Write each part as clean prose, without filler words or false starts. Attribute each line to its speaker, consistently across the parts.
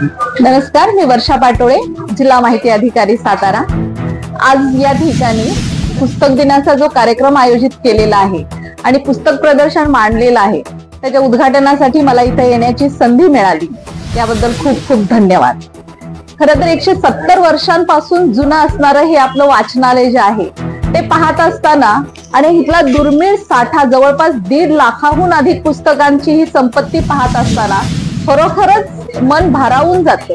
Speaker 1: नमस्कार, मी वर्षा पाटोळे, जिल्हा माहिती अधिकारी सातारा। आज या ठिकाणी पुस्तक दिनाचा जो कार्यक्रम आयोजित केलेला आहे आणि पुस्तक प्रदर्शन मांडलेलं आहे त्याच्या उद्घाटनासाठी मला इथे येण्याची संधी मिळाली, याबद्दल खूप खूप धन्यवाद। खरं तर 170 वर्षांपासून जुनं असणारं हे आपलं वाचनालय जे आहे ते पाहत असताना आणि इथला दुर्मिळ साठा जवळपास 1.5 लाखाहून अधिक पुस्तकांची ही संपत्ती पाहत असताना खरोखरच मन भारावून जातं।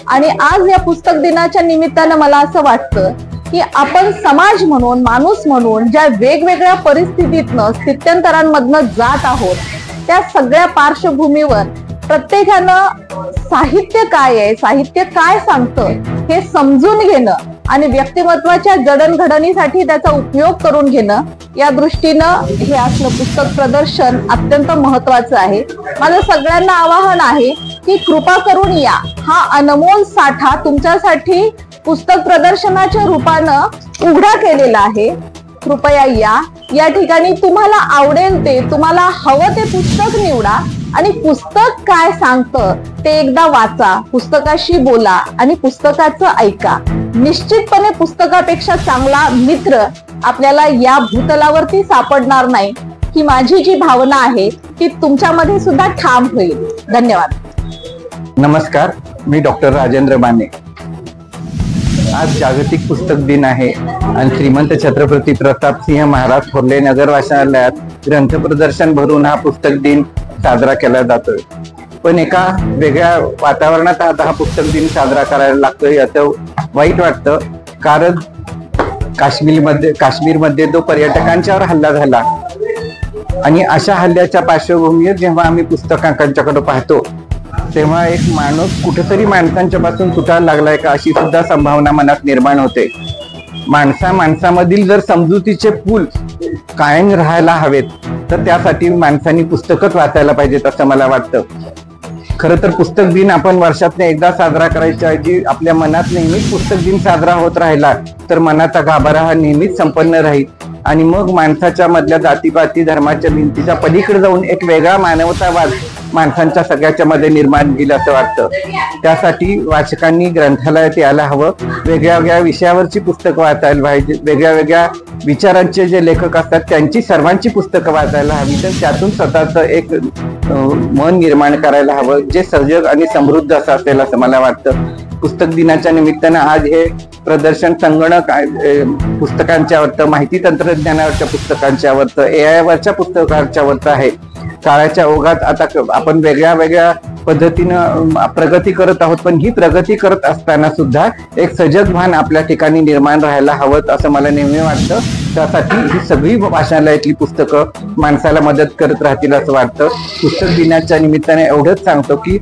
Speaker 1: आणि आज या पुस्तक दिनाच्या निमित्तानं मला असं वाटतं की आपण समाज म्हणून, माणूस म्हणून ज्या वेगवेगळ्या परिस्थितीतनं, स्थित्यंतरांमधनं जात आहोत त्या सगळ्या पार्श्वभूमीवर प्रत्येकानं साहित्य काय आहे, साहित्य काय सांगतं हे समजून घेणं आणि व्यक्तिमत्वाच्या जडणघडणीसाठी त्याचा उपयोग करून घेणं, या दृष्टीनं हे असलं पुस्तक प्रदर्शन अत्यंत महत्वाचं आहे। माझं सगळ्यांना आवाहन आहे की कृपा करून या, हा अनमोल साठा तुमच्यासाठी पुस्तक प्रदर्शनाच्या रूपानं उघडा केलेला आहे। कृपया या ठिकाणी तुम्हाला आवडेल ते, तुम्हाला हवं ते पुस्तक निवडा आणि पुस्तक काय सांगतं ते एकदा वाचा, पुस्तकाशी बोला आणि पुस्तकाचं ऐका। निश्चितपणे पुस्तकापेक्षा चांगला मित्र आपल्याला या भूतलावरती सापडणार नाही, ही माझी जी भावना आहे ती तुमच्यामध्ये सुद्धा ठाम होईल। धन्यवाद।
Speaker 2: नमस्कार, मी डॉक्टर राजेंद्र बाने। आज जागतिक पुस्तक दिन आहे आणि श्रीमंत छत्रपती प्रतापसिंह महाराज थोरले नगर वाचनालयात ग्रंथ प्रदर्शन भरून हा पुस्तक दिन साजरा केला जातोय। पण एका वेगळ्या वातावरणात आता हा पुस्तक दिन साजरा करायला लागतोय याचं वाईट वाटतं, कारण काश्मीरमध्ये जो पर्यटकांच्यावर हल्ला झाला आणि अशा हल्ल्याच्या पार्श्वभूमीवर जेव्हा आम्ही पुस्तकांच्याकडे पाहतो तेव्हा एक माणूस कुठेतरी माणसांच्या पासून तुटायला लागलाय का अशी सुद्धा संभावना मनात निर्माण होते। माणसामधील जर समजुतीचे पूल कायम राहायला हवेत तर त्यासाठी माणसांनी पुस्तकच वाचायला पाहिजेत असं मला वाटतं। खरं तर पुस्तक दिन आपण वर्षातून एकदा साजरा करायच्या ऐवजी आपल्या मनात नेहमीच पुस्तक दिन साजरा होत राहिला तर मनाचा गाभारा हा नेहमीच संपन्न राहील आणि मग माणसाच्या मधल्या जातीपाती धर्माच्या भिंतीच्या पलीकडे जाऊन एक वेगळा मानवतावाद माणसांच्या सगळ्याच्या मध्ये निर्माण होईल असं वाटतं। त्यासाठी वाचकांनी ग्रंथालयात यायला हवं, वेगळ्या वेगळ्या विषयावरची पुस्तकं वाचायला पाहिजे, वेगळ्या वेगळ्या विचारांचे जे लेखक असतात त्यांची सर्वांची पुस्तकं वाचायला हवी, तर त्यातून स्वतःचं एक मन निर्माण करायला हवं जे सजग आणि समृद्ध असं असेल असं मला वाटतं। पुस्तक दिनाच्या निमित्तानं आज हे प्रदर्शन संगणक पुस्तकांच्या वरचं, माहिती तंत्रज्ञानावरच्या पुस्तकांच्या वरचं, AI वरच्या पुस्तकांच्या वरचं आहे। काळाच्या ओघात आता आपण वेगळ्या वेगळ्या पद्धतीनं प्रगती करत आहोत, पण ही प्रगती करत असताना सुद्धा एक सजग भान आपल्या ठिकाणी निर्माण राहायला हवं असं मला नेहमी वाटतं। त्यासाठी ही सगळी वाचनालयातली पुस्तकं माणसाला मदत करत राहतील असं वाटतं। पुस्तक दिनाच्या निमित्ताने एवढंच सांगतो की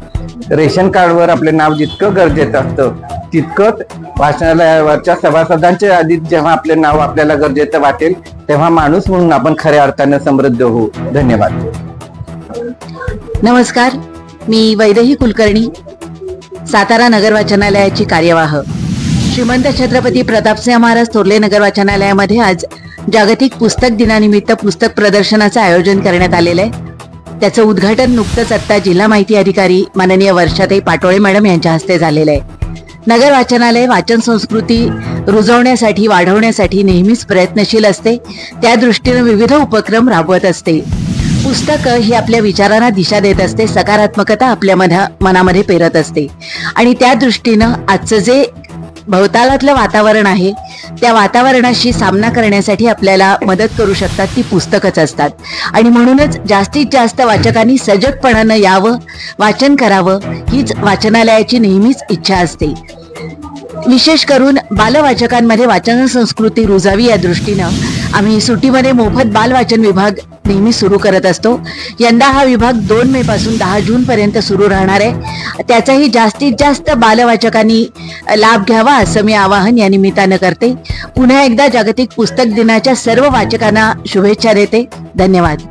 Speaker 2: रेशन कार्डवर आपले नाव जितकं गरजेचं असतं तितकंच वाचनालयावरच्या सभासदांच्या यादीत जेव्हा आपले नाव आपल्याला गरजेचं वाटेल तेव्हा माणूस म्हणून आपण खऱ्या अर्थानं समृद्ध होऊ। धन्यवाद।
Speaker 3: नमस्कार, मी वैदेही कुलकर्णी, सातारा नगर वाचनालयाची कार्यवाह। श्रीमंत छत्रपती प्रतापसिंह महाराज थोरले नगर वाचनालयामध्ये आज जागतिक पुस्तक दिनानिमित्त पुस्तक प्रदर्शनाचं आयोजन करण्यात आलेलं आहे। त्याचं उद्घाटन नुकतंच आता जिल्हा माहिती अधिकारी माननीय वर्षाताई पाटोळे मॅडम यांच्या हस्ते झालेलं आहे। नगर वाचनालय वाचन संस्कृती रुजवण्यासाठी, वाढवण्यासाठी नेहमीच प्रयत्नशील असते, त्या दृष्टीने विविध उपक्रम राबवत असते। पुस्तकं ही आपल्या विचारांना दिशा देत असते, सकारात्मकता आपल्या मनामध्ये पेरत असते आणि त्या दृष्टीनं आजचं जे भवतालातलं वातावरण आहे त्या वातावरणाशी सामना करण्यासाठी आपल्याला मदत करू शकतात ती पुस्तकच असतात। आणि म्हणूनच जास्तीत जास्त वाचकांनी सजगपणानं यावं, वाचन करावं हीच वाचनालयाची नेहमीच इच्छा असते। विशेष करून बालवाचकांमध्ये वाचन संस्कृती रुजावी या दृष्टीनं आम्ही सुट्टीमध्ये मोफत बालवाचन विभाग नेहमी सुरू करत असतो। यंदा हा विभाग 2 मे पासून 10 जून पर्यंत सुरू राहणार आहे। त्याचाही जास्तीत जास्त बालवाचकांनी लाभ घ्यावा असं मी आवाहन या निमित्तानं करते। पुन्हा एकदा जागतिक पुस्तक दिनाच्या सर्व वाचकांना शुभेच्छा देते। धन्यवाद।